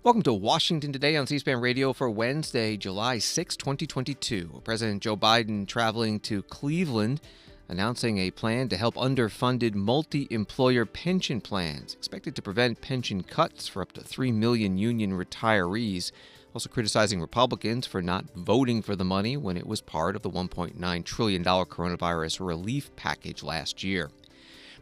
Welcome to Washington Today on C-SPAN Radio for Wednesday, July 6, 2022. President Joe Biden traveling to Cleveland, announcing a plan to help underfunded multi-employer pension plans, expected to prevent pension cuts for up to 3 million union retirees. Also criticizing Republicans for not voting for the money when it was part of the $1.9 trillion coronavirus relief package last year.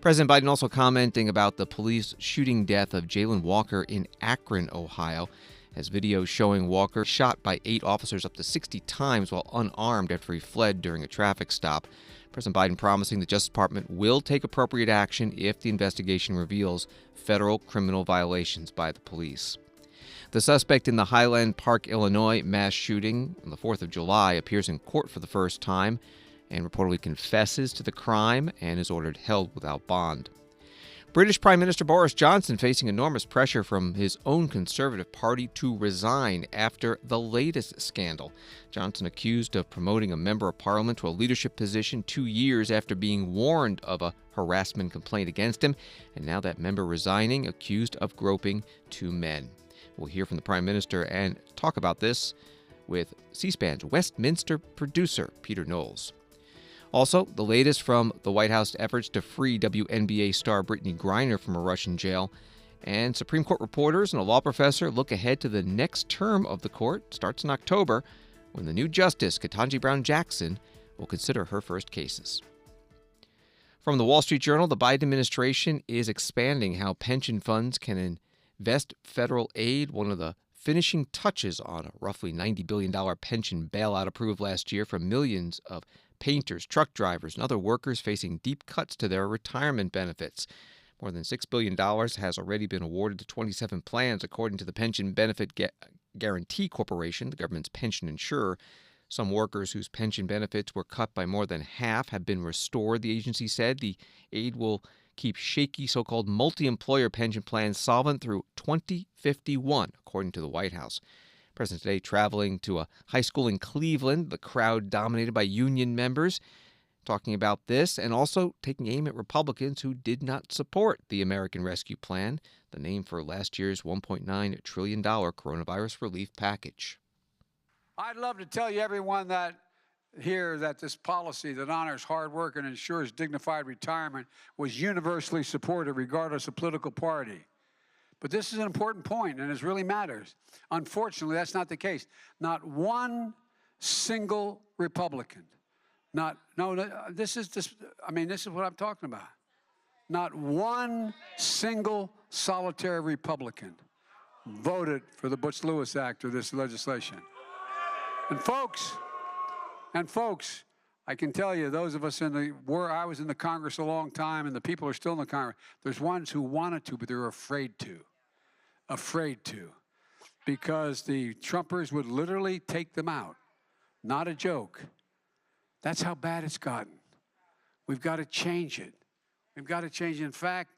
President Biden also commenting about the police shooting death of Jayland Walker in Akron, Ohio, as videos showing Walker shot by 8 officers up to 60 times while unarmed after he fled during a traffic stop. President Biden promising the Justice Department will take appropriate action if the investigation reveals federal criminal violations by the police. The suspect in the Highland Park, Illinois mass shooting on the 4th of July appears in court for the first time and reportedly confesses to the crime and is ordered held without bond. British Prime Minister Boris Johnson facing enormous pressure from his own Conservative Party to resign after the latest scandal. Johnson accused of promoting a member of Parliament to a leadership position 2 years after being warned of a harassment complaint against him, and now that member resigning, accused of groping 2 men. We'll hear from the Prime Minister and talk about this with C-SPAN's Westminster producer, Peter Knowles. Also, the latest from the White House efforts to free WNBA star Brittany Griner from a Russian jail. And Supreme Court reporters and a law professor look ahead to the next term of the court, starts in October, when the new Justice, Ketanji Brown Jackson, will consider her first cases. From the Wall Street Journal, the Biden administration is expanding how pension funds can invest federal aid, one of the finishing touches on a roughly $90 billion pension bailout approved last year for millions of painters, truck drivers, and other workers facing deep cuts to their retirement benefits. More than $6 billion has already been awarded to 27 plans, according to the Pension Benefit Guarantee Corporation, the government's pension insurer. Some workers whose pension benefits were cut by more than half have been restored, the agency said. The aid will keep shaky so-called multi-employer pension plans solvent through 2051, according to the White House. President today traveling to a high school in Cleveland, the crowd dominated by union members, talking about this and also taking aim at Republicans who did not support the American Rescue Plan, the name for last year's $1.9 trillion coronavirus relief package. I'd love to tell you, everyone, that this policy that honors hard work and ensures dignified retirement was universally supported regardless of political party. But this is an important point, and it really matters. Unfortunately, that's not the case. Not one single Republican, this is what I'm talking about. Not one single solitary Republican voted for the Butch-Lewis Act or this legislation. And folks, I can tell you, those of us I was in the Congress a long time, and the people are still in the Congress. There's ones who wanted to, but they're afraid to, because the Trumpers would literally take them out. Not a joke. That's how bad it's gotten. We've got to change it. In fact,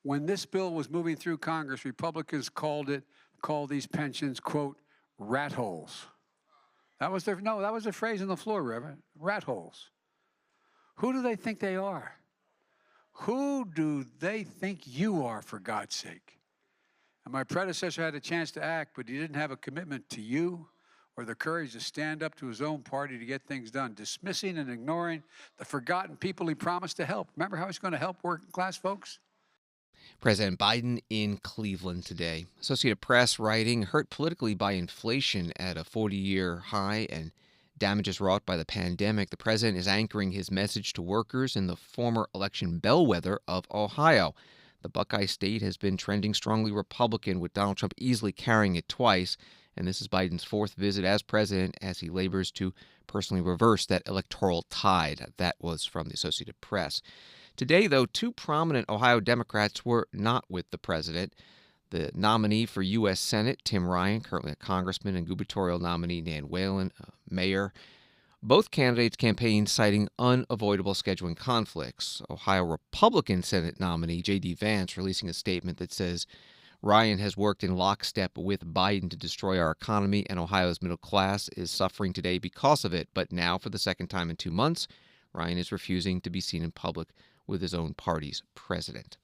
when this bill was moving through Congress, Republicans called these pensions, quote, rat holes. That was their phrase on the floor, Reverend. Rat holes. Who do they think they are? Who do they think you are, for God's sake? And my predecessor had a chance to act, but he didn't have a commitment to you or the courage to stand up to his own party to get things done, dismissing and ignoring the forgotten people he promised to help. Remember how he's going to help working class folks? President Biden in Cleveland today. Associated Press writing, hurt politically by inflation at a 40-year high and damages wrought by the pandemic, the president is anchoring his message to workers in the former election bellwether of Ohio. The Buckeye State has been trending strongly Republican, with Donald Trump easily carrying it twice, and this is Biden's 4th visit as president as he labors to personally reverse that electoral tide. That was from the Associated Press. Today, though, 2 prominent Ohio Democrats were not with the president. The nominee for U.S. Senate, Tim Ryan, currently a congressman, and gubernatorial nominee Nan Whalen, mayor. Both candidates campaigned citing unavoidable scheduling conflicts. Ohio Republican Senate nominee J.D. Vance releasing a statement that says Ryan has worked in lockstep with Biden to destroy our economy, and Ohio's middle class is suffering today because of it. But now, for the second time in 2 months, Ryan is refusing to be seen in public with his own party's president.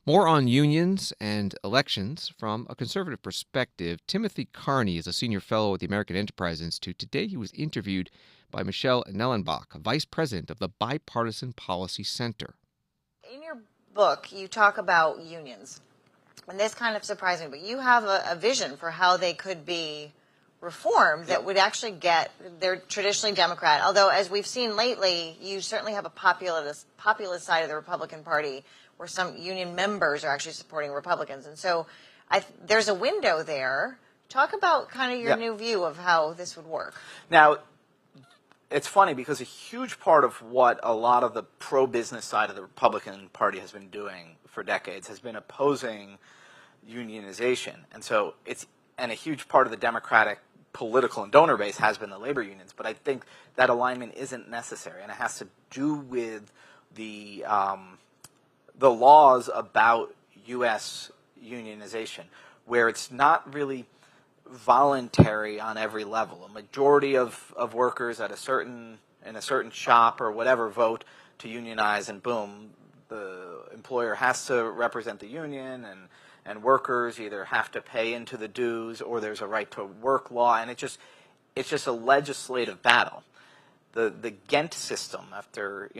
More on unions and elections from a conservative perspective. Timothy Carney is a senior fellow at the American Enterprise Institute. Today he was interviewed by Michelle Nellenbach, vice president of the Bipartisan Policy Center. In your book, you talk about unions, and this kind of surprised me, but you have a vision for how they could be reformed that would actually they're traditionally Democrat, although as we've seen lately, you certainly have a populist side of the Republican Party where some union members are actually supporting Republicans. And so there's a window there. Talk about kind of your new view of how this would work. Now, it's funny because a huge part of what a lot of the pro-business side of the Republican Party has been doing for decades has been opposing unionization. And so and a huge part of the Democratic political and donor base has been the labor unions. But I think that alignment isn't necessary, and it has to do with the laws about U.S. unionization, where it's not really voluntary on every level. A majority of workers in a certain shop or whatever vote to unionize, and boom, the employer has to represent the union, and workers either have to pay into the dues or there's a right to work law, and it's just a legislative battle. The Ghent system, after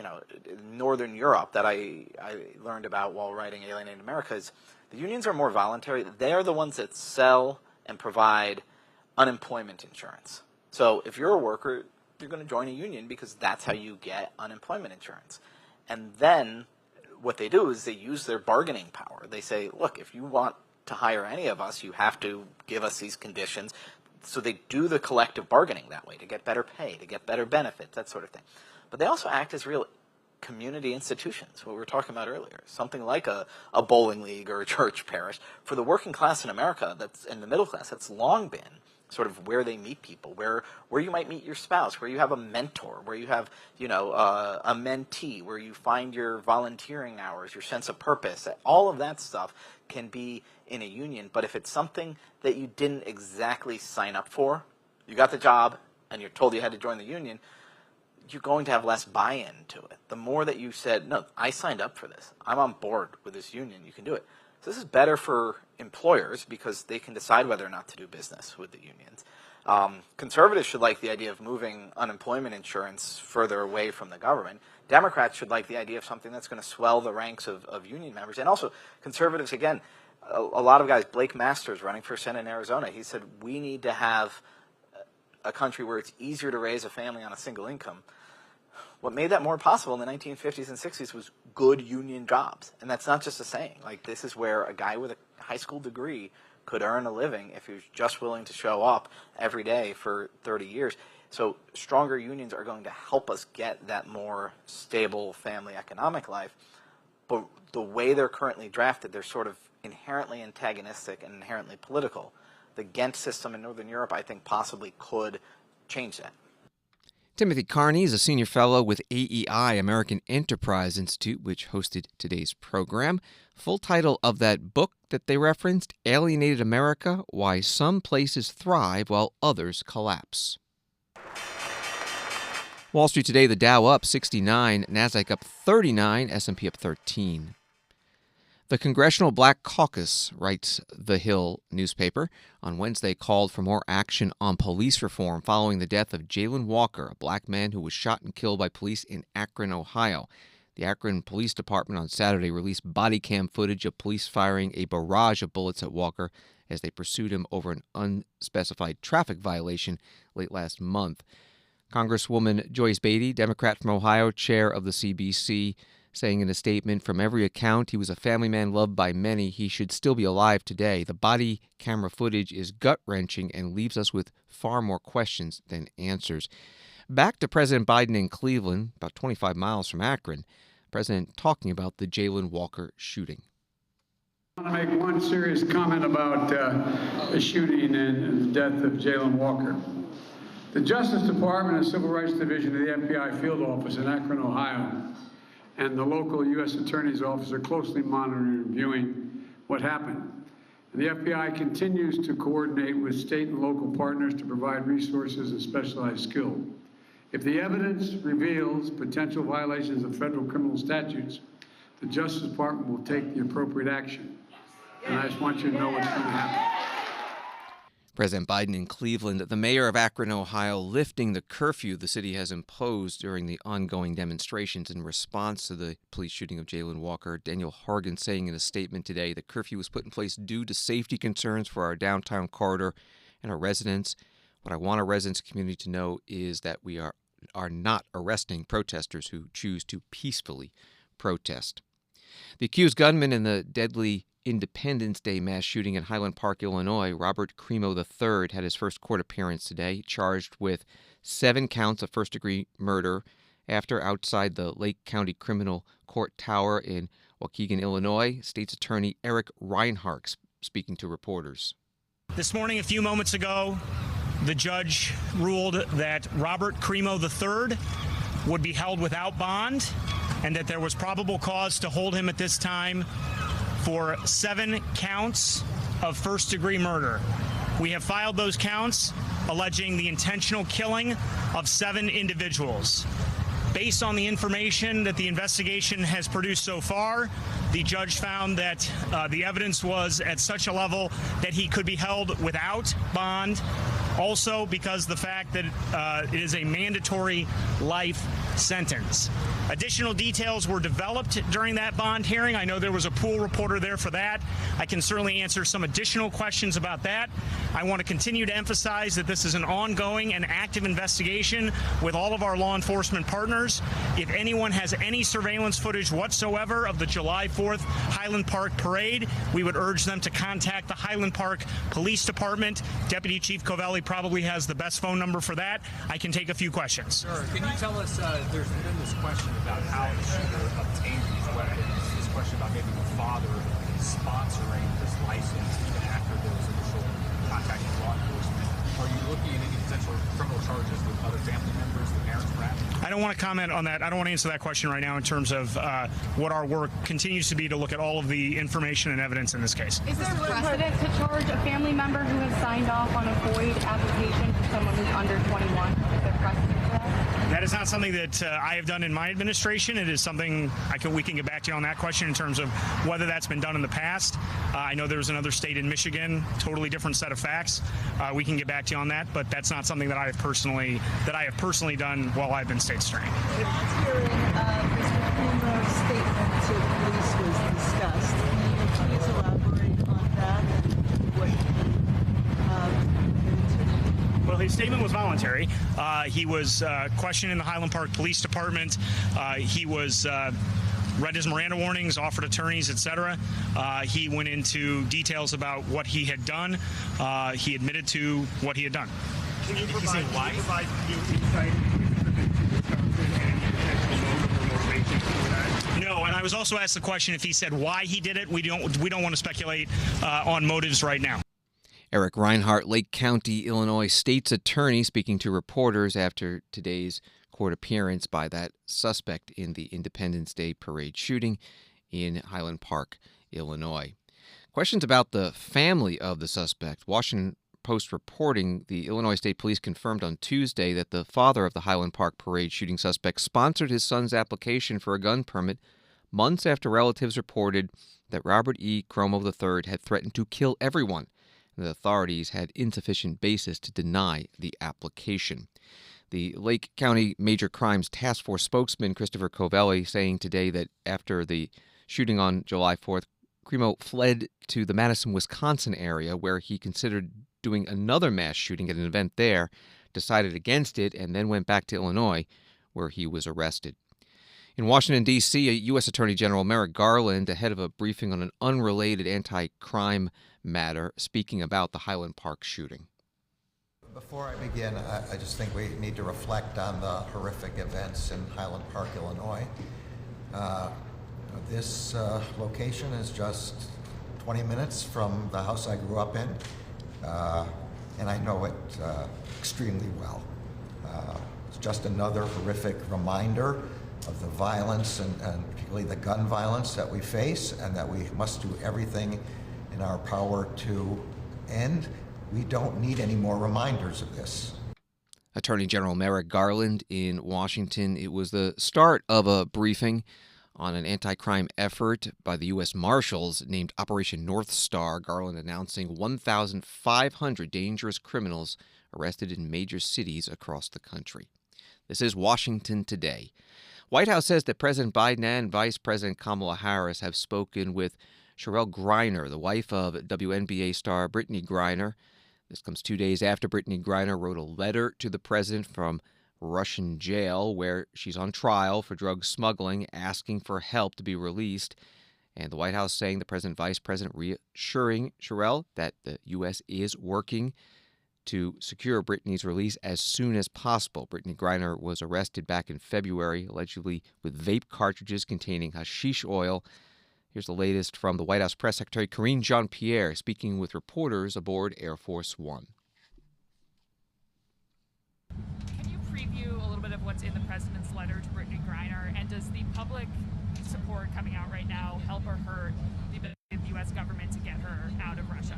Northern Europe, that I learned about while writing Alienated America, is the unions are more voluntary. They're the ones that sell and provide unemployment insurance. So if you're a worker, you're going to join a union because that's how you get unemployment insurance. And then what they do is they use their bargaining power. They say, look, if you want to hire any of us, you have to give us these conditions. So they do the collective bargaining that way to get better pay, to get better benefits, that sort of thing. But they also act as real community institutions, what we were talking about earlier, something like a bowling league or a church parish. For the working class in America, that's in the middle class, that's long been sort of where they meet people, where you might meet your spouse, where you have a mentor, where you have a mentee, where you find your volunteering hours, your sense of purpose. All of that stuff can be in a union. But if it's something that you didn't exactly sign up for, you got the job and you're told you had to join the union, you're going to have less buy-in to it. The more that you said, no, I signed up for this, I'm on board with this union, you can do it. So this is better for employers because they can decide whether or not to do business with the unions. Conservatives should like the idea of moving unemployment insurance further away from the government. Democrats should like the idea of something that's going to swell the ranks of union members. And also, conservatives, again, a lot of guys, Blake Masters running for Senate in Arizona, he said we need to have a country where it's easier to raise a family on a single income. What made that more possible in the 1950s and 60s was good union jobs. And that's not just a saying. Like, this is where a guy with a high school degree could earn a living if he was just willing to show up every day for 30 years. So stronger unions are going to help us get that more stable family economic life. But the way they're currently drafted, they're sort of inherently antagonistic and inherently political. The Ghent system in Northern Europe, I think, possibly could change that. Timothy Carney is a senior fellow with AEI, American Enterprise Institute, which hosted today's program. Full title of that book that they referenced, Alienated America, Why Some Places Thrive While Others Collapse. Wall Street today, the Dow up 69, Nasdaq up 39, S&P up 13. The Congressional Black Caucus, writes The Hill newspaper, on Wednesday called for more action on police reform following the death of Jayland Walker, a black man who was shot and killed by police in Akron, Ohio. The Akron Police Department on Saturday released body cam footage of police firing a barrage of bullets at Walker as they pursued him over an unspecified traffic violation late last month. Congresswoman Joyce Beatty, Democrat from Ohio, chair of the CBC, saying in a statement, from every account, he was a family man loved by many. He should still be alive today. The body camera footage is gut-wrenching and leaves us with far more questions than answers. Back to President Biden in Cleveland, about 25 miles from Akron. The president talking about the Jayland Walker shooting. I want to make one serious comment about the shooting and the death of Jayland Walker. The Justice Department and Civil Rights Division of the FBI field office in Akron, Ohio, and the local U.S. Attorney's Office are closely monitoring and reviewing what happened. And the FBI continues to coordinate with state and local partners to provide resources and specialized skill. If the evidence reveals potential violations of federal criminal statutes, the Justice Department will take the appropriate action. And I just want you to know what's going to happen. President Biden in Cleveland, the mayor of Akron, Ohio, lifting the curfew the city has imposed during the ongoing demonstrations in response to the police shooting of Jayland Walker. Daniel Hargan saying in a statement today the curfew was put in place due to safety concerns for our downtown corridor and our residents. What I want our residents community to know is that we are not arresting protesters who choose to peacefully protest. The accused gunman in the deadly Independence Day mass shooting in Highland Park, Illinois, Robert Crimo III, had his first court appearance today, charged with 7 counts of first-degree murder after outside the Lake County Criminal Court Tower in Waukegan, Illinois. State's Attorney Eric Reinhardt speaking to reporters. This morning, a few moments ago, the judge ruled that Robert Crimo III would be held without bond and that there was probable cause to hold him at this time for 7 counts of first-degree murder. We have filed those counts alleging the intentional killing of 7 individuals. Based on the information that the investigation has produced so far, the judge found that the evidence was at such a level that he could be held without bond. Also, because the fact that it is a mandatory life sentence. Additional details were developed during that bond hearing. I know there was a pool reporter there for that. I can certainly answer some additional questions about that. I want to continue to emphasize that this is an ongoing and active investigation with all of our law enforcement partners. If anyone has any surveillance footage whatsoever of the July 4th Highland Park parade, we would urge them to contact the Highland Park Police Department. Deputy Chief Covelli probably has the best phone number for that. I can take a few questions. Sure. Can you tell us, there's been this question about how the shooter obtained these weapons, this question about maybe the father sponsoring this license even after there was initial contact with law enforcement. Are you looking at any potential criminal charges with other family members, the parents perhaps? I don't want to comment on that. I don't want to answer that question right now in terms of what our work continues to be to look at all of the information and evidence in this case. Is there precedent to charge a family member who has signed off on a FOID application for someone who's under 21? Is there precedent for that? That is not something that I have done in my administration. It is something we can get back to you on that question in terms of whether that's been done in the past. I know there was another state in Michigan, totally different set of facts. We can get back to you on that, but that's not something that I have personally done while I've been state attorney. The last hearing, Mr. Crimo's statement to police was discussed. Can you please elaborate on that and what Well, his statement was voluntary. He was questioned in the Highland Park Police Department. He was read his Miranda warnings, offered attorneys, etc. He went into details about what he had done. He admitted to what he had done. Can you provide why? No, and I was also asked the question if he said why he did it. We don't want to speculate on motives right now. Eric Reinhardt, Lake County, Illinois State's Attorney, speaking to reporters after today's court appearance by that suspect in the Independence Day parade shooting in Highland Park, Illinois. Questions about the family of the suspect. Washington Post reporting the Illinois State Police confirmed on Tuesday that the father of the Highland Park parade shooting suspect sponsored his son's application for a gun permit months after relatives reported that Robert E. Crimo III had threatened to kill everyone. The authorities had insufficient basis to deny the application. The Lake County Major Crimes Task Force spokesman Christopher Covelli saying today that after the shooting on July 4th, Crimo fled to the Madison, Wisconsin area where he considered doing another mass shooting at an event there, decided against it, and then went back to Illinois where he was arrested. In Washington, D.C., U.S. Attorney General Merrick Garland, ahead of a briefing on an unrelated anti-crime matter, speaking about the Highland Park shooting. Before I begin, I just think we need to reflect on the horrific events in Highland Park, Illinois. This location is just 20 minutes from the house I grew up in, and I know it extremely well. It's just another horrific reminder of the violence and particularly the gun violence that we face, and that we must do everything in our power to end. We don't need any more reminders of this. Attorney General Merrick Garland in Washington. It was the start of a briefing on an anti-crime effort by the U.S. Marshals named Operation North Star. Garland announcing 1,500 dangerous criminals arrested in major cities across the country. This is Washington Today. White House says that President Biden and Vice President Kamala Harris have spoken with Cheryl Griner, the wife of WNBA star Brittany Griner. This comes 2 days after Brittany Griner wrote a letter to the president from Russian jail where she's on trial for drug smuggling, asking for help to be released. And the White House saying the president, vice president reassuring Cheryl that the U.S. is working to secure Brittany's release as soon as possible. Brittany Griner was arrested back in February, allegedly with vape cartridges containing hashish oil. Here's the latest from the White House Press Secretary Karine Jean-Pierre speaking with reporters aboard Air Force One. Can you preview a little bit of what's in the president's letter to Brittany Griner, and does the public support coming out right now help or hurt the ability of the U.S. government to get her out of Russia?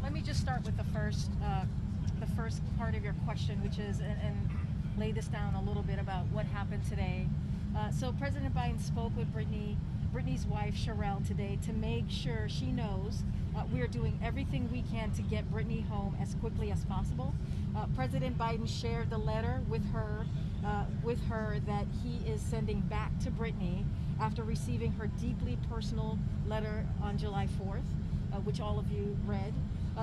Let me just start with the first part of your question, which is, and lay this down a little bit about what happened today. So President Biden spoke with Brittany's wife, Cheryl, today to make sure she knows we are doing everything we can to get Brittany home as quickly as possible. President Biden shared the letter with her that he is sending back to Brittany after receiving her deeply personal letter on July 4th, which all of you read.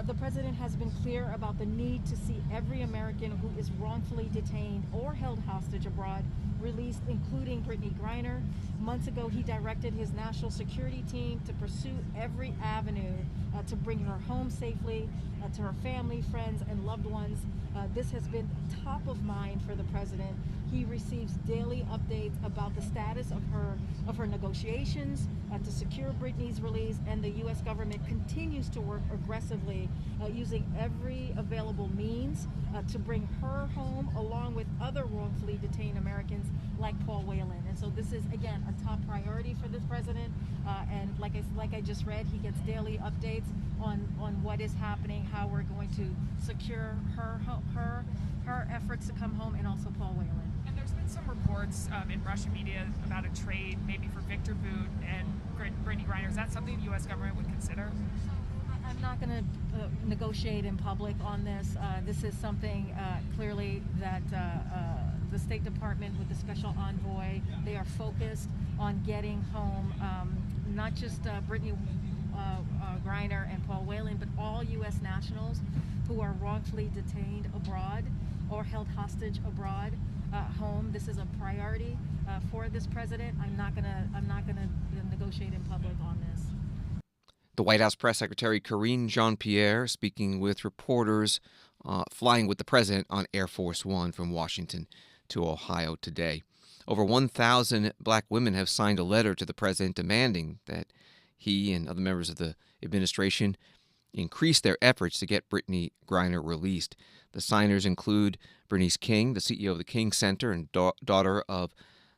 The president has been clear about the need to see every American who is wrongfully detained or held hostage abroad released, including Brittany Griner. Months ago, he directed his national security team to pursue every avenue to bring her home safely, to her family, friends, and loved ones. This has been top of mind for the president. He receives daily updates about the status of her negotiations to secure Brittany's release, and the U.S. government continues to work aggressively using every available means to bring her home, along with other wrongfully detained Americans like Paul Whelan. And so this is, again, a top priority for this president. And like I just read, he gets daily updates on what is happening, how we're going to secure her efforts to come home, and also Paul Whelan. And there's been some reports in Russian media about a trade maybe for Victor Boot and Brittany Griner. Is that something the U.S. government would consider? I'm not going to negotiate in public on this. This is something clearly that the State Department with the special envoy, they are focused on getting home not just Brittany Griner and Paul Whelan, but all U.S. nationals who are wrongfully detained abroad or held hostage abroad home. This is a priority for this president. I'm not gonna negotiate in public on this. The White House Press Secretary Karine Jean-Pierre speaking with reporters flying with the president on Air Force One from Washington to Ohio today. Over 1,000 black women have signed a letter to the president demanding that he and other members of the administration increase their efforts to get Brittany Griner released. The signers include Bernice King, the CEO of the King Center and daughter of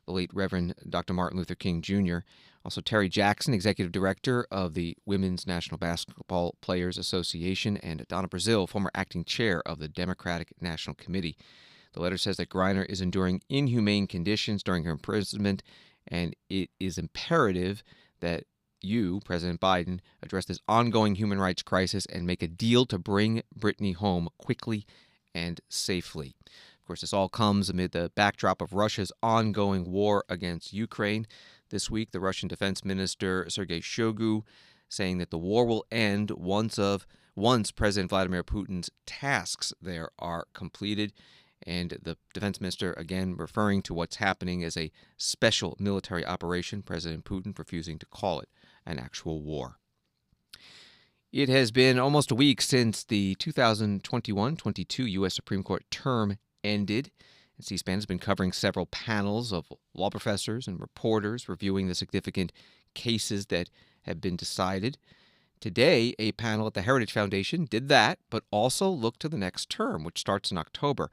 the late Reverend Dr. Martin Luther King Jr., also Terry Jackson, executive director of the Women's National Basketball Players Association, and Donna Brazil, former acting chair of the Democratic National Committee. The letter says that Griner is enduring inhumane conditions during her imprisonment, and it is imperative that you, President Biden, address this ongoing human rights crisis and make a deal to bring Brittany home quickly and safely. Of course, this all comes amid the backdrop of Russia's ongoing war against Ukraine. This week, the Russian Defense Minister Sergei Shoigu saying that the war will end once President Vladimir Putin's tasks there are completed. And the defense minister, again, referring to what's happening as a special military operation, President Putin refusing to call it an actual war. It has been almost a week since the 2021-22 U.S. Supreme Court term ended. And C-SPAN has been covering several panels of law professors and reporters reviewing the significant cases that have been decided. Today, a panel at the Heritage Foundation did that, but also looked to the next term, which starts in October,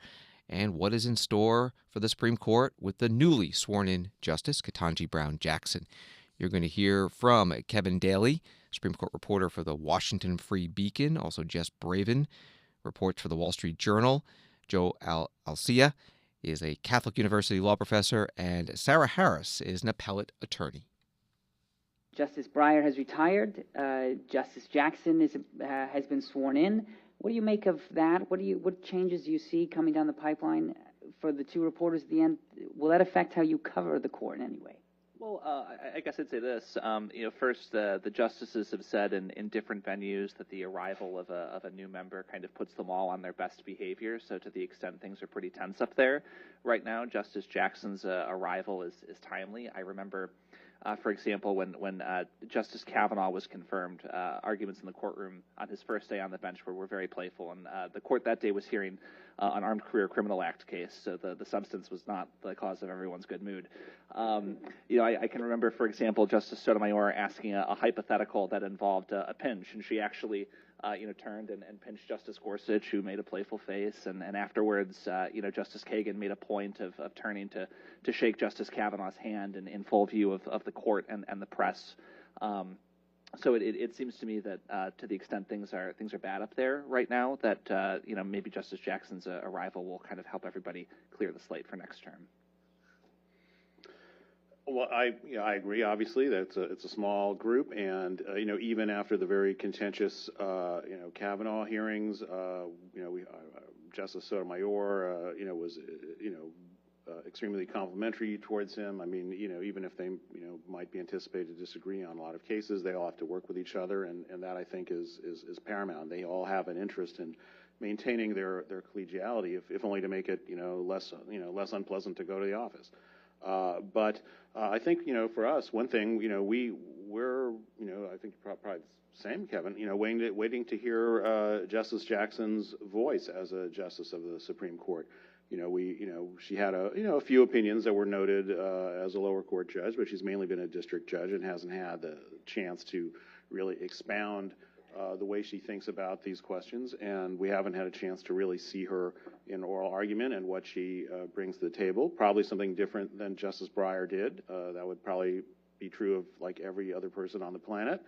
and what is in store for the Supreme Court with the newly sworn-in Justice Ketanji Brown Jackson. You're going to hear from Kevin Daly, Supreme Court reporter for the Washington Free Beacon, also Jess Braven, reports for the Wall Street Journal, Joe Alcia, He is a Catholic University law professor, and Sarah Harris is an appellate attorney. Justice Breyer has retired. Justice Jackson has been sworn in. What do you make of that? What changes do you see coming down the pipeline for the two reporters at the end? Will that affect how you cover the court in any way? Well, I guess I'd say this. First, the justices have said in different venues that the arrival of a new member kind of puts them all on their best behavior. So to the extent things are pretty tense up there right now, Justice Jackson's arrival is timely. I remember, for example, when Justice Kavanaugh was confirmed, arguments in the courtroom on his first day on the bench were very playful, and the court that day was hearing an Armed Career Criminal Act case, so the substance was not the cause of everyone's good mood. I can remember, for example, Justice Sotomayor asking a hypothetical that involved a pinch, and she actually turned and pinched Justice Gorsuch, who made a playful face, and afterwards, Justice Kagan made a point of turning to shake Justice Kavanaugh's hand in full view of the court and the press. So it seems to me that to the extent things are bad up there right now, that maybe Justice Jackson's arrival will kind of help everybody clear the slate for next term. Well, I agree. Obviously, it's a small group, and even after the very contentious Kavanaugh hearings, Justice Sotomayor was extremely complimentary towards him. I mean, even if they might be anticipated to disagree on a lot of cases, they all have to work with each other, and that I think is paramount. They all have an interest in maintaining their collegiality, if only to make it less unpleasant to go to the office. But I think for us, one thing we're I think probably the same, Kevin. Waiting to hear Justice Jackson's voice as a justice of the Supreme Court. She had a few opinions that were noted as a lower court judge, but she's mainly been a district judge and hasn't had the chance to really expound the way she thinks about these questions, and we haven't had a chance to really see her in oral argument and what she brings to the table. Probably something different than Justice Breyer did. That would probably be true of like every other person on the planet.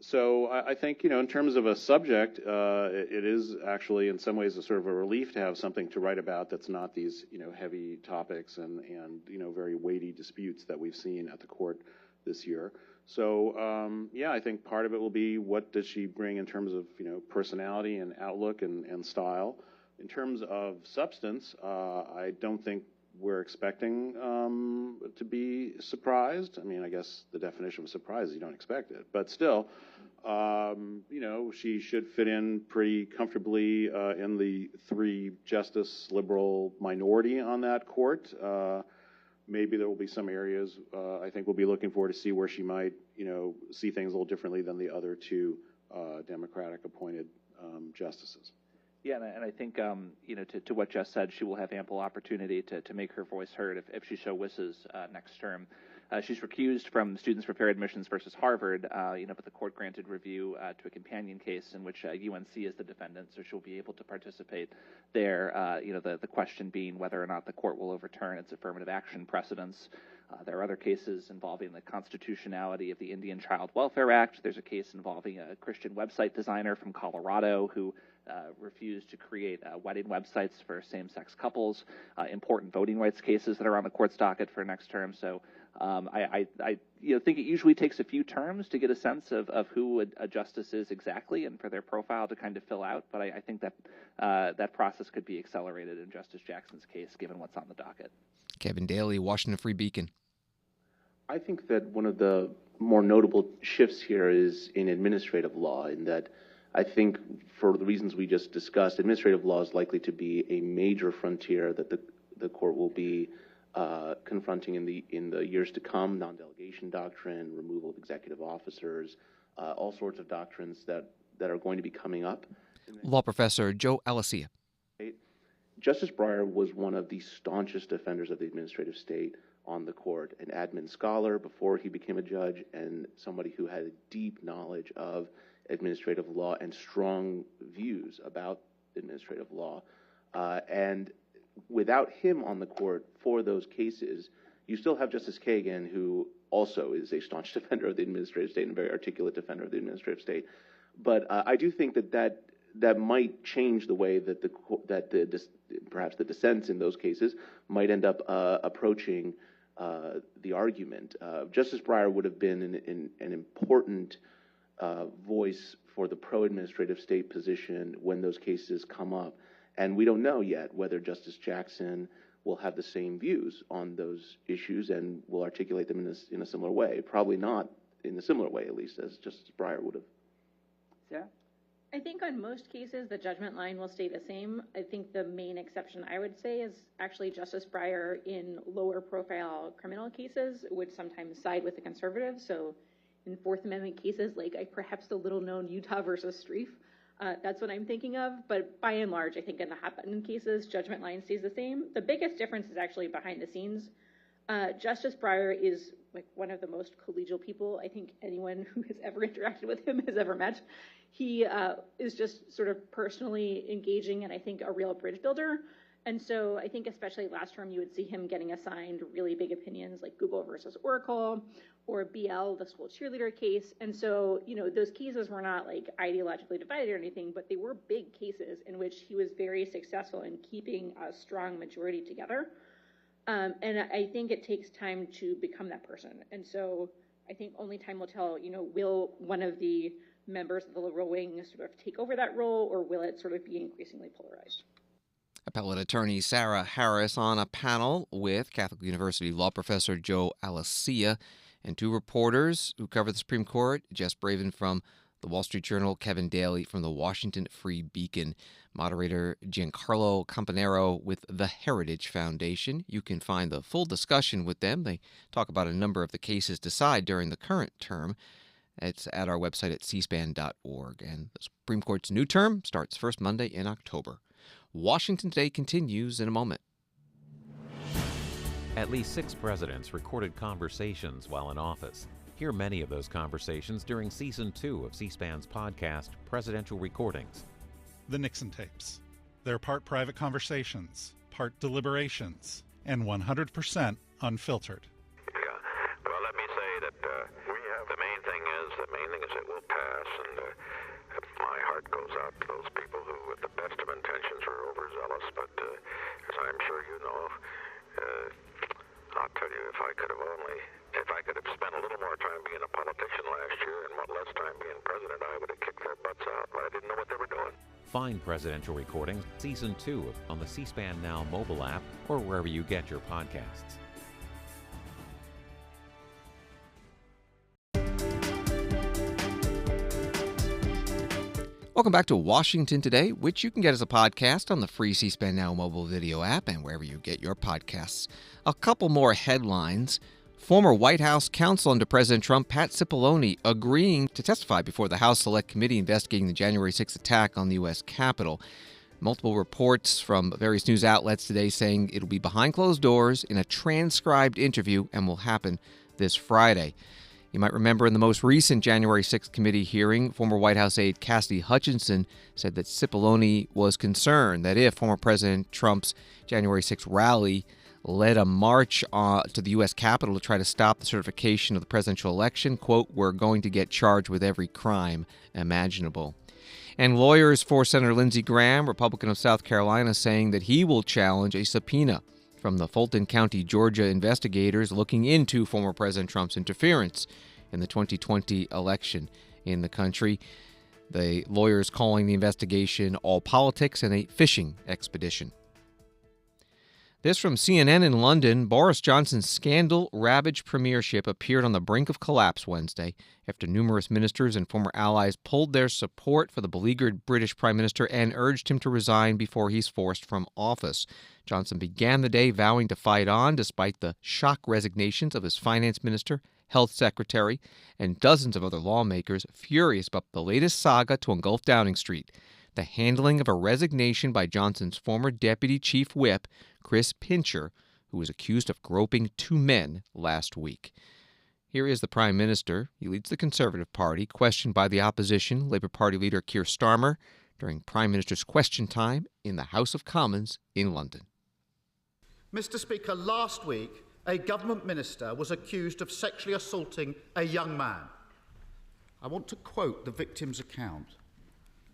So I think, in terms of a subject, it is actually in some ways a sort of a relief to have something to write about that's not these, heavy topics and very weighty disputes that we've seen at the court this year. So, I think part of it will be what does she bring in terms of, personality and outlook and style. In terms of substance, I don't think we're expecting to be surprised. I mean, I guess the definition of surprise is you don't expect it. But still, she should fit in pretty comfortably in the three-justice liberal minority on that court. Maybe there will be some areas I think we'll be looking for to see where she might, see things a little differently than the other two Democratic-appointed justices. Yeah, and I think, to what Jess said, she will have ample opportunity to make her voice heard if she so wishes next term. She's recused from Students for Fair Admissions versus Harvard, but the court granted review to a companion case in which UNC is the defendant, so she'll be able to participate there. The question being whether or not the court will overturn its affirmative action precedents. There are other cases involving the constitutionality of the Indian Child Welfare Act. There's a case involving a Christian website designer from Colorado who refused to create wedding websites for same-sex couples. Important voting rights cases that are on the court's docket for next term. So I think it usually takes a few terms to get a sense of who a justice is exactly and for their profile to kind of fill out. But I think that that process could be accelerated in Justice Jackson's case, given what's on the docket. Kevin Daly, Washington Free Beacon. I think that one of the more notable shifts here is in administrative law, in that I think for the reasons we just discussed, administrative law is likely to be a major frontier that the court will be confronting in the years to come. Non-delegation doctrine, removal of executive officers, all sorts of doctrines that are going to be coming up. Law professor Joe Alessia. Justice Breyer was one of the staunchest defenders of the administrative state on the court, an admin scholar before he became a judge, and somebody who had a deep knowledge of administrative law and strong views about administrative law. And without him on the court for those cases, you still have Justice Kagan, who also is a staunch defender of the administrative state and a very articulate defender of the administrative state. But I do think that that might change the way that perhaps the dissents in those cases might end up approaching the argument. Justice Breyer would have been an important voice for the pro-administrative state position when those cases come up. And we don't know yet whether Justice Jackson will have the same views on those issues and will articulate them in a similar way. Probably not in a similar way, at least, as Justice Breyer would have. Sarah? I think on most cases, the judgment line will stay the same. I think the main exception I would say is actually Justice Breyer in lower profile criminal cases would sometimes side with the conservatives. So in Fourth Amendment cases, like perhaps the little known Utah versus Strieff, that's what I'm thinking of. But by and large, I think in the hot button cases, judgment line stays the same. The biggest difference is actually behind the scenes. Justice Breyer is like one of the most collegial people I think anyone who has ever interacted with him has ever met. He is just sort of personally engaging and I think a real bridge builder. And so I think especially last term, you would see him getting assigned really big opinions like Google versus Oracle or BL, the school cheerleader case. And so, you know, those cases were not like ideologically divided or anything, but they were big cases in which he was very successful in keeping a strong majority together. And I think it takes time to become that person. And so I think only time will tell, you know, will one of the members of the liberal wing sort of take over that role, or will it sort of be increasingly polarized? Appellate attorney Sarah Harris on a panel with Catholic University law professor Joe Alessia and two reporters who cover the Supreme Court, Jess Braven from the Wall Street Journal, Kevin Daly from the Washington Free Beacon, moderator Giancarlo Campanero with the Heritage Foundation. You can find the full discussion with them. They talk about a number of the cases decided during the current term. It's at our website at cspan.org. And the Supreme Court's new term starts first Monday in October. Washington Today continues in a moment. At least 6 presidents recorded conversations while in office. Hear many of those conversations during Season 2 of C-SPAN's podcast, Presidential Recordings. The Nixon tapes. They're part private conversations, part deliberations, and 100% unfiltered. Well, let me say that the main thing is it will pass, and my heart goes out to those people who, with the best of intentions, were overzealous. But as I'm sure you know, I'll tell you, if I could have spent a little more time being a politician last year and less time being president, I would have kicked their butts out, but I didn't know what they were doing. Find Presidential Recordings Season 2 on the C-SPAN Now mobile app or wherever you get your podcasts. Welcome back to Washington Today, which you can get as a podcast on the free C-SPAN Now mobile video app and wherever you get your podcasts. A couple more headlines. Former White House counsel under President Trump, Pat Cipollone, agreeing to testify before the House Select Committee investigating the January 6th attack on the U.S. Capitol. Multiple reports from various news outlets today saying it'll be behind closed doors in a transcribed interview and will happen this Friday. You might remember in the most recent January 6th committee hearing, former White House aide Cassidy Hutchinson said that Cipollone was concerned that if former President Trump's January 6th rally led a march to the U.S. Capitol to try to stop the certification of the presidential election, quote, we're going to get charged with every crime imaginable. And lawyers for Senator Lindsey Graham, Republican of South Carolina, saying that he will challenge a subpoena from the Fulton County, Georgia investigators looking into former President Trump's interference in the 2020 election in the country. The lawyers calling the investigation all politics and a fishing expedition. This from CNN in London. Boris Johnson's scandal-ravaged premiership appeared on the brink of collapse Wednesday after numerous ministers and former allies pulled their support for the beleaguered British Prime Minister and urged him to resign before he's forced from office. Johnson began the day vowing to fight on despite the shock resignations of his finance minister, health secretary, and dozens of other lawmakers furious about the latest saga to engulf Downing Street, the handling of a resignation by Johnson's former deputy chief whip, Chris Pincher, who was accused of groping 2 men last week. Here is the Prime Minister. He leads the Conservative Party, questioned by the opposition, Labour Party leader Keir Starmer, during Prime Minister's question time in the House of Commons in London. Mr. Speaker, last week, a government minister was accused of sexually assaulting a young man. I want to quote the victim's account.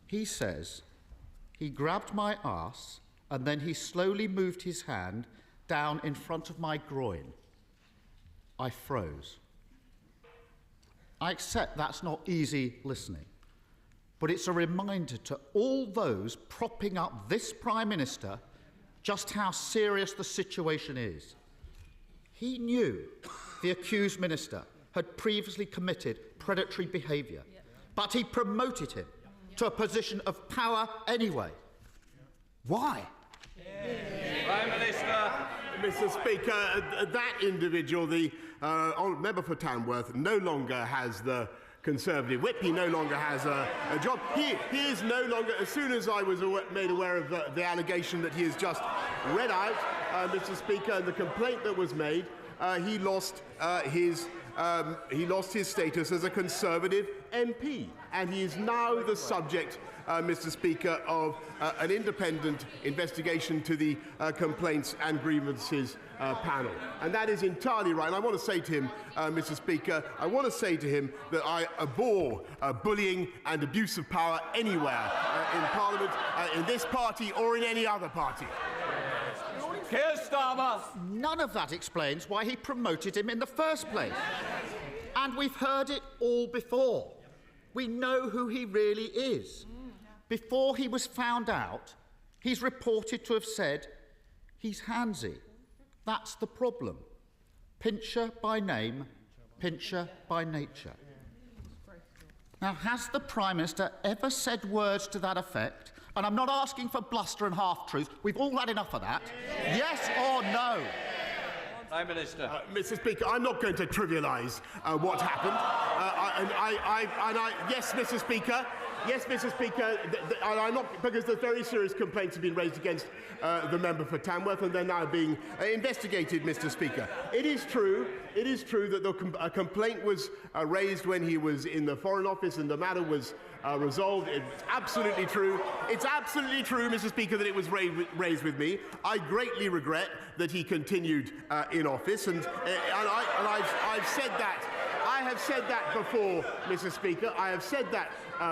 He says, He grabbed my arse and then he slowly moved his hand down in front of my groin. I froze. I accept that's not easy listening, but it's a reminder to all those propping up this Prime Minister just how serious the situation is. He knew the accused minister had previously committed predatory behaviour, but he promoted him to a position of power anyway. Why? Prime Minister. Mr. Speaker, that individual, the member for Tamworth, no longer has the Conservative whip. He no longer has a job. He is no longer, as soon as I was made aware of the allegation that he has just read out, Mr. Speaker, the complaint that was made, he lost his status as a Conservative MP, and he is now the subject, Mr. Speaker, of an independent investigation to the Complaints and Grievances panel. And that is entirely right. And I want to say to him, Mr. Speaker, I want to say to him that I abhor bullying and abuse of power anywhere in Parliament, in this party or in any other party. Keir Starmer. None of that explains why he promoted him in the first place. And we've heard it all before. We know who he really is. Before he was found out, he's reported to have said he's handsy. That's the problem. Pincher by name, pincher by nature. Now, has the Prime Minister ever said words to that effect? And I'm not asking for bluster and half-truths. We've all had enough of that. Yes or no? Prime Minister. Mr. Speaker, I'm not going to trivialise what happened. Yes, Mr. Speaker. Yes, Mr. Speaker, I'm not, because the very serious complaints have been raised against the member for Tamworth, and they're now being investigated, Mr. Speaker. It is true that a complaint was raised when he was in the Foreign Office, and the matter was resolved. It's absolutely true. It's absolutely true, Mr. Speaker, that it was raised with me. I greatly regret that he continued in office, and I've said that. I have said that before, Mr. Speaker. I have said that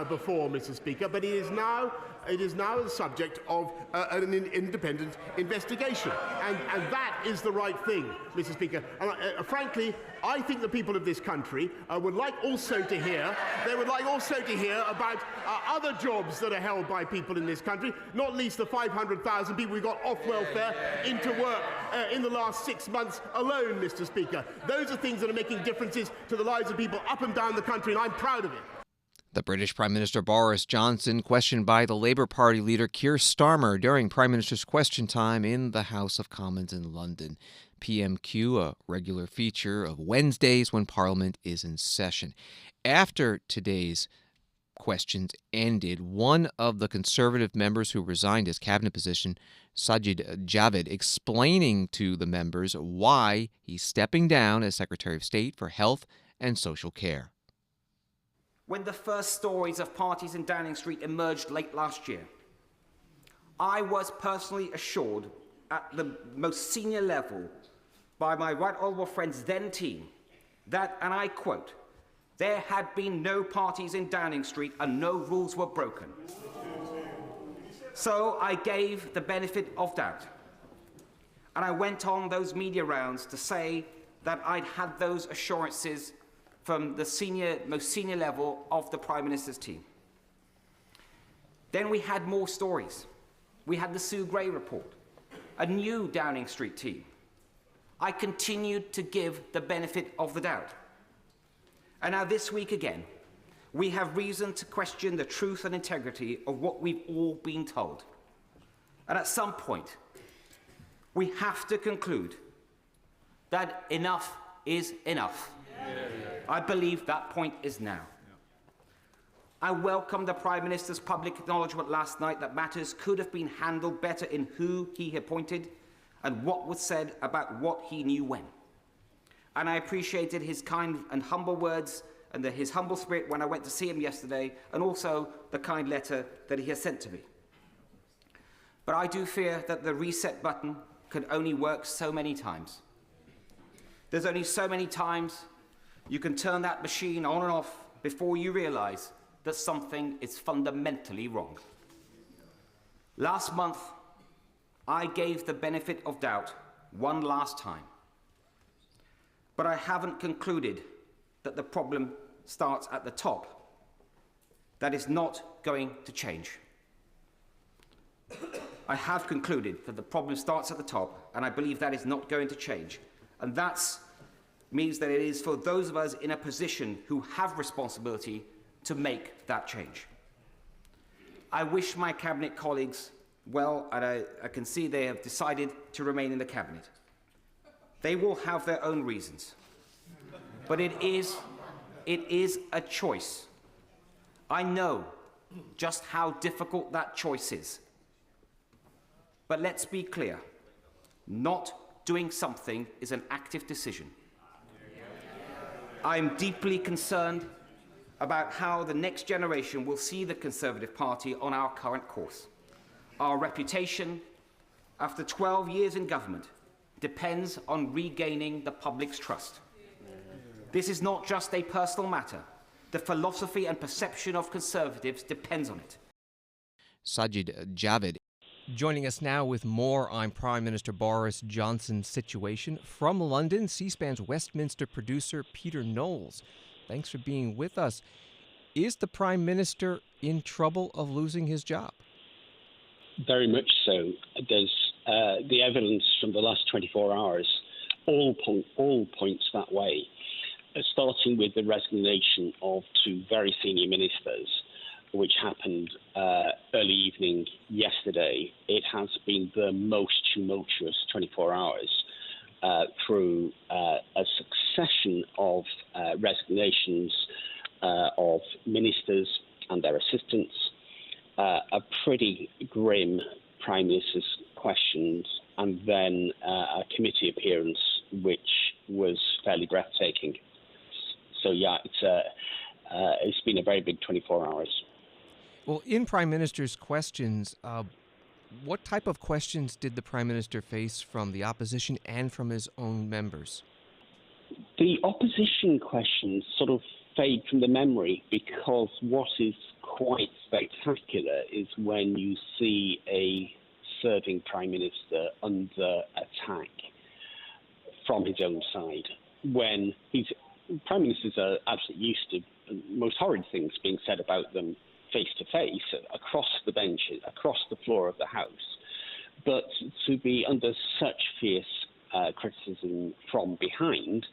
before, Mr. Speaker, but it is now the subject of an independent investigation, and that is the right thing, Mr. Speaker. And frankly, I think the people of this country would like also to hear. They would like also to hear about other jobs that are held by people in this country, not least the 500,000 people we got off welfare into work in the last 6 months alone, Mr. Speaker. Those are things that are making differences to the lives of people up and down the country, and I'm proud of it. The British Prime Minister Boris Johnson questioned by the Labour Party leader Keir Starmer during Prime Minister's question time in the House of Commons in London. PMQ, a regular feature of Wednesdays when Parliament is in session. After today's questions ended, one of the Conservative members who resigned his cabinet position, Sajid Javid, explaining to the members why he's stepping down as Secretary of State for Health and Social Care. When the first stories of parties in Downing Street emerged late last year, I was personally assured at the most senior level by my right honourable friend's then team that, and I quote, there had been no parties in Downing Street and no rules were broken. So I gave the benefit of doubt, and I went on those media rounds to say that I'd had those assurances from the most senior level of the Prime Minister's team. Then we had more stories. We had the Sue Gray report, a new Downing Street team. I continued to give the benefit of the doubt. And now this week again, we have reason to question the truth and integrity of what we've all been told. And at some point, we have to conclude that enough is enough. I believe that point is now. I welcome the Prime Minister's public acknowledgement last night that matters could have been handled better in who he appointed and what was said about what he knew when. And I appreciated his kind and humble words and his humble spirit when I went to see him yesterday, and also the kind letter that he has sent to me. But I do fear that the reset button can only work so many times. There's only so many times you can turn that machine on and off before you realise that something is fundamentally wrong. Last month, I gave the benefit of doubt one last time. But I haven't concluded that the problem starts at the top. That is not going to change. I have concluded that the problem starts at the top, and I believe that is not going to change. And that means that it is for those of us in a position who have responsibility to make that change. I wish my cabinet colleagues well, and I can see they have decided to remain in the cabinet. They will have their own reasons. But it is a choice. I know just how difficult that choice is. But let's be clear, not doing something is an active decision. I'm deeply concerned about how the next generation will see the Conservative Party on our current course. Our reputation, after 12 years in government, depends on regaining the public's trust. This is not just a personal matter. The philosophy and perception of Conservatives depends on it. Sajid Javid. Joining us now with more on Prime Minister Boris Johnson's situation from London, C-SPAN's Westminster producer Peter Knowles. Thanks for being with us. Is the Prime Minister in trouble of losing his job? Very much so. There's the evidence from the last 24 hours all points that way, starting with the resignation of two very senior ministers, which happened early evening yesterday. It has been the most tumultuous 24 hours through a succession of resignations of ministers and their assistants, a pretty grim Prime Minister's questions, and then a committee appearance which was fairly breathtaking. So yeah, it's been a very big 24 hours. Well, in Prime Minister's questions, what type of questions did the Prime Minister face from the opposition and from his own members? The opposition questions sort of fade from the memory, because what is quite spectacular is when you see a serving Prime Minister under attack from his own side. When Prime Ministers are absolutely used to most horrid things being said about them face to face, across the benches, across the floor of the House. But to be under such fierce criticism from behind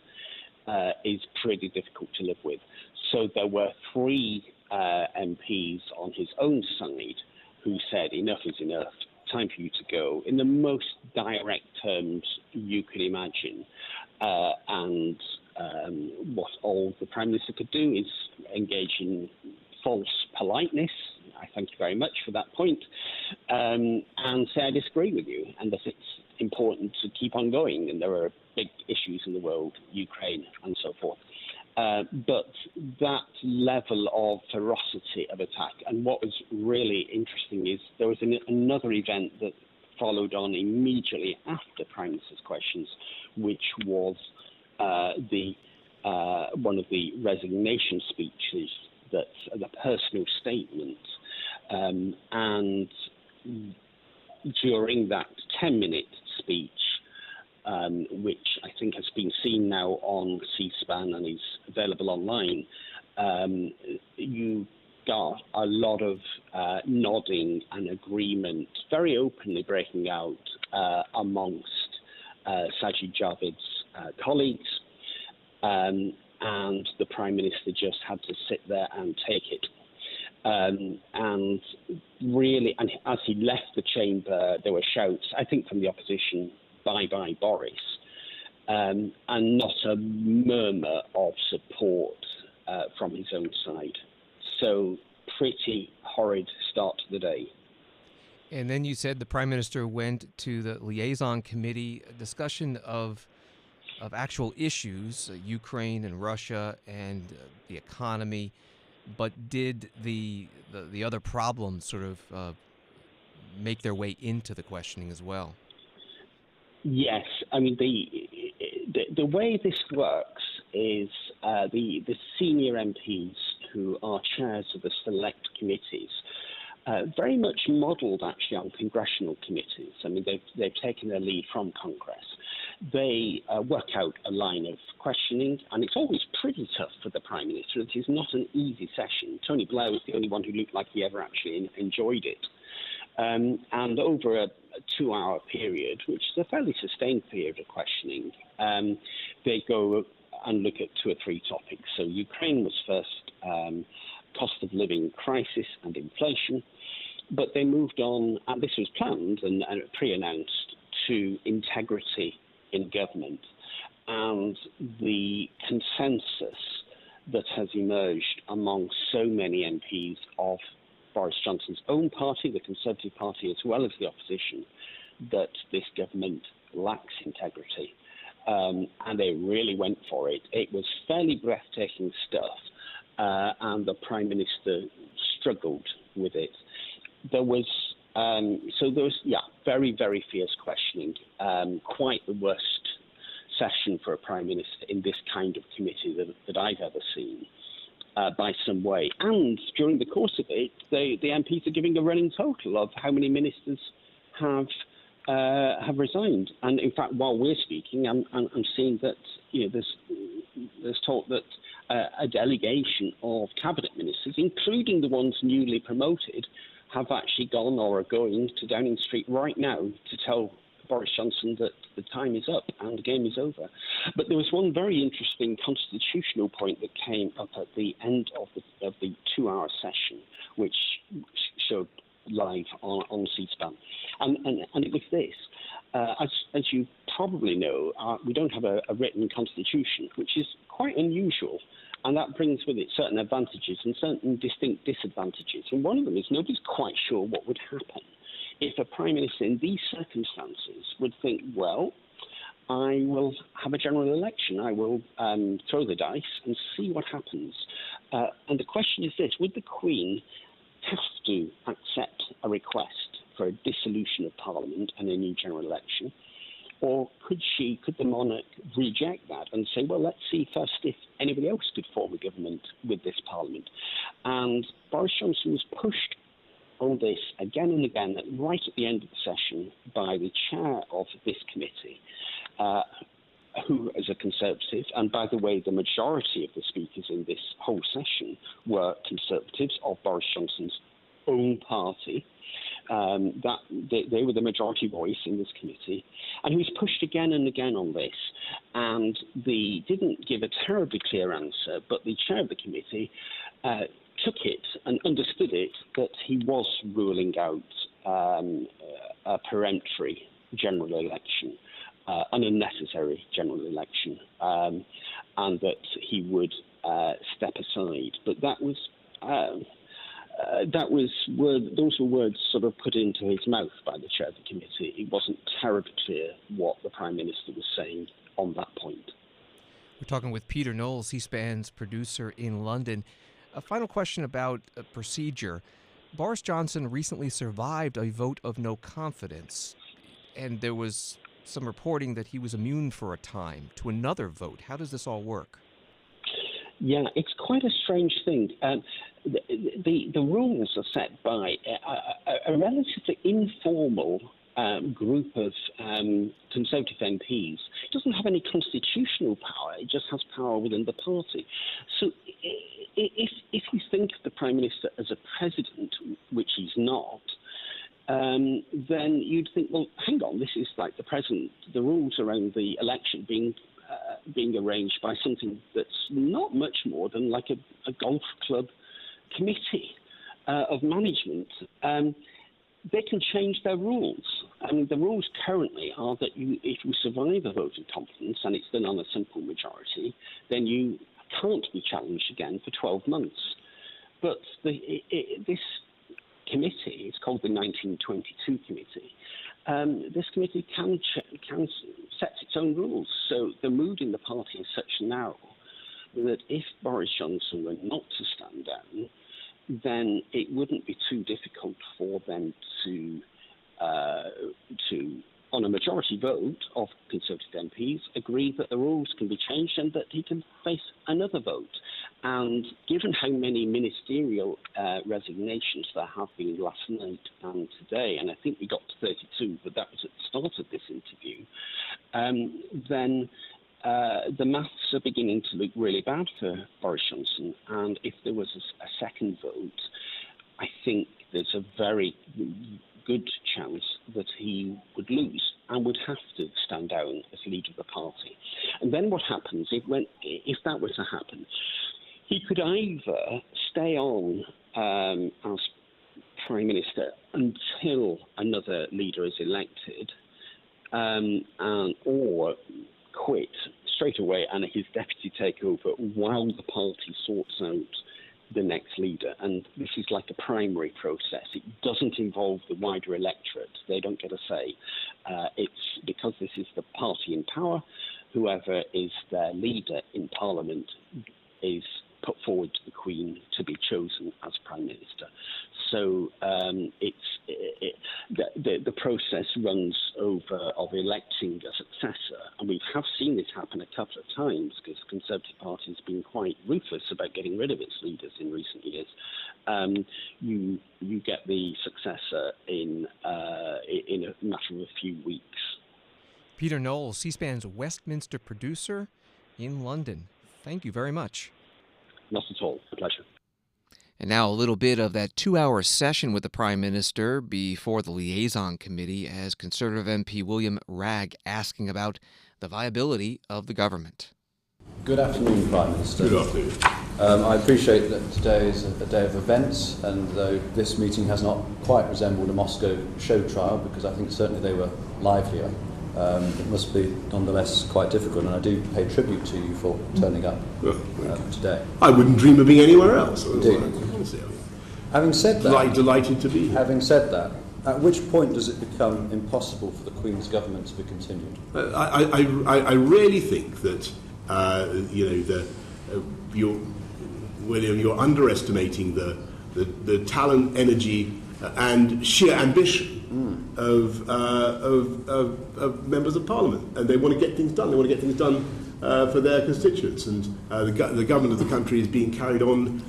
is pretty difficult to live with. So there were three MPs on his own side who said enough is enough, time for you to go, in the most direct terms you could imagine. And what all the Prime Minister could do is engage in false politeness. I thank you very much for that point, and say I disagree with you, and that it's important to keep on going, and there are big issues in the world, Ukraine and so forth. But that level of ferocity of attack, and what was really interesting is there was another event that followed on immediately after Prime Minister's questions, which was one of the resignation speeches, that the personal statement, and during that 10-minute speech, which I think has been seen now on C-SPAN and is available online, you got a lot of nodding and agreement, very openly breaking out amongst Sajid Javid's colleagues, and the Prime Minister just had to sit there and take it. And really, and as he left the chamber, there were shouts, I think from the opposition, bye-bye Boris, and not a murmur of support from his own side. So pretty horrid start to the day. And then you said the Prime Minister went to the liaison committee, a discussion of actual issues, Ukraine and Russia and the economy, but did the other problems sort of make their way into the questioning as well? Yes, I mean the way this works is the senior MPs who are chairs of the select committees very much modelled actually on congressional committees. I mean, they've taken their lead from Congress. They work out a line of questioning, and it's always pretty tough for the Prime Minister. It is not an easy session. Tony Blair was the only one who looked like he ever actually enjoyed it. And over a 2-hour period, which is a fairly sustained period of questioning, they go and look at 2 or 3 topics. So Ukraine was first, cost of living crisis and inflation, but they moved on, and this was planned and pre-announced, to integrity in government and the consensus that has emerged among so many MPs of Boris Johnson's own party, the Conservative Party, as well as the opposition, that this government lacks integrity. And they really went for it. It was fairly breathtaking stuff, and the Prime Minister struggled with it. There was very, very fierce questioning, quite the worst session for a Prime Minister in this kind of committee that I've ever seen. By some way. And during the course of it, the MPs are giving a running total of how many ministers have resigned. And in fact, while we're speaking, I'm seeing that there's talk that a delegation of cabinet ministers, including the ones newly promoted, have actually gone or are going to Downing Street right now to tell Boris Johnson that the time is up and the game is over. But there was one very interesting constitutional point that came up at the end of the 2-hour session, which showed live on C-SPAN. And it was this. As you probably know, we don't have a written constitution, which is quite unusual. And that brings with it certain advantages and certain distinct disadvantages. And one of them is nobody's quite sure what would happen if a Prime Minister in these circumstances would think, well, I will have a general election. I will throw the dice and see what happens. And the question is this: would the Queen have to accept a request for a dissolution of Parliament and a new general election? Or could the monarch reject that and say, well, let's see first if anybody else could form a government with this Parliament? And Boris Johnson was pushed on this again and again, right at the end of the session, by the chair of this committee, who is a Conservative, and by the way, the majority of the speakers in this whole session were Conservatives of Boris Johnson's own party. They were the majority voice in this committee, and he was pushed again and again on this, and they didn't give a terribly clear answer, but the chair of the committee took it and understood it that he was ruling out a peremptory general election, an unnecessary general election, and that he would step aside. But those were words sort of put into his mouth by the chair of the committee. It wasn't terribly clear what the Prime Minister was saying on that point. We're talking with Peter Knowles, C-SPAN's producer in London. A final question about procedure. Boris Johnson recently survived a vote of no confidence, and there was some reporting that he was immune for a time to another vote. How does this all work? Yeah, it's quite a strange thing. The rules are set by a relatively informal group of Conservative MPs. It doesn't have any constitutional power. It just has power within the party. So if you think of the Prime Minister as a president, which he's not, then you'd think, well, hang on, this is like the president. The rules around the election being arranged by something that's not much more than like a golf club committee of management. They can change their rules. I mean, the rules currently are that if you survive a vote of confidence and it's done on a simple majority, then you can't be challenged again for 12 months. But this committee, it's called the 1922 committee, this committee can set its own rules. So the mood in the party is such now that if Boris Johnson were not to stand down, then it wouldn't be too difficult for them to on a majority vote of Conservative MPs, agree that the rules can be changed and that he can face another vote. And given how many ministerial resignations there have been last night and today, and I think we got to 32, but that was at the start of this interview, then the maths are beginning to look really bad for Boris Johnson. And if there was a second vote, I think there's a very good chance that he would lose and would have to stand down as leader of the party. And then what happens if that were to happen? He could either stay on as Prime Minister until another leader is elected, or quit straight away and his deputy take over while the party sorts out the next leader. And this is like a primary process. It doesn't involve the wider electorate. They don't get a say. It's because this is the party in power, whoever is their leader in Parliament is put forward to the Queen to be chosen as Prime Minister. So the process runs over of electing a successor, and we have seen this happen a couple of times because the Conservative Party has been quite ruthless about getting rid of its leaders in recent years. You get the successor in a matter of a few weeks. Peter Knowles, C-SPAN's Westminster producer in London. Thank you very much. Not at all. A pleasure. And now a little bit of that 2-hour session with the Prime Minister before the liaison committee as Conservative MP William Ragg asking about the viability of the government. Good afternoon, Prime Minister. Good afternoon. I appreciate that today is a day of events, and though this meeting has not quite resembled a Moscow show trial, because I think certainly they were livelier, it must be nonetheless quite difficult, and I do pay tribute to you for turning up today. I wouldn't dream of being anywhere else. Indeed. Having said that, delighted to be here. Having said that, at which point does it become impossible for the Queen's government to be continued? I really think that William, you're underestimating the talent, energy, and sheer ambition of members of Parliament, and they want to get things done. They want to get things done for their constituents, and the government of the country is being carried on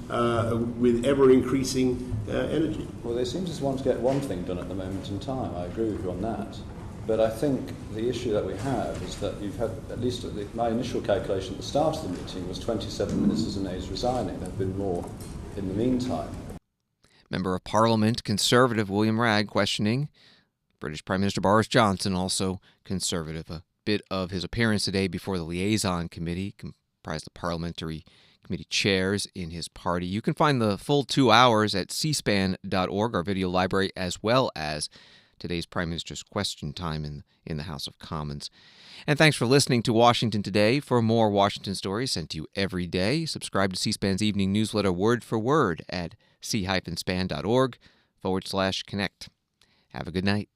with ever-increasing energy. Well, they seem to want to get one thing done at the moment in time. I agree with you on that. But I think the issue that we have is that you've had, at least my initial calculation at the start of the meeting was 27 ministers and aides resigning. There have been more in the meantime. Member of Parliament, Conservative William Ragg, questioning British Prime Minister Boris Johnson, also Conservative. A bit of his appearance today before the liaison committee, comprised of parliamentary committee chairs in his party. You can find the full 2 hours at cspan.org, our video library, as well as today's Prime Minister's question time in the House of Commons. And thanks for listening to Washington Today. For more Washington stories sent to you every day, subscribe to C-SPAN's evening newsletter word for word at c-span.org/connect. Have a good night.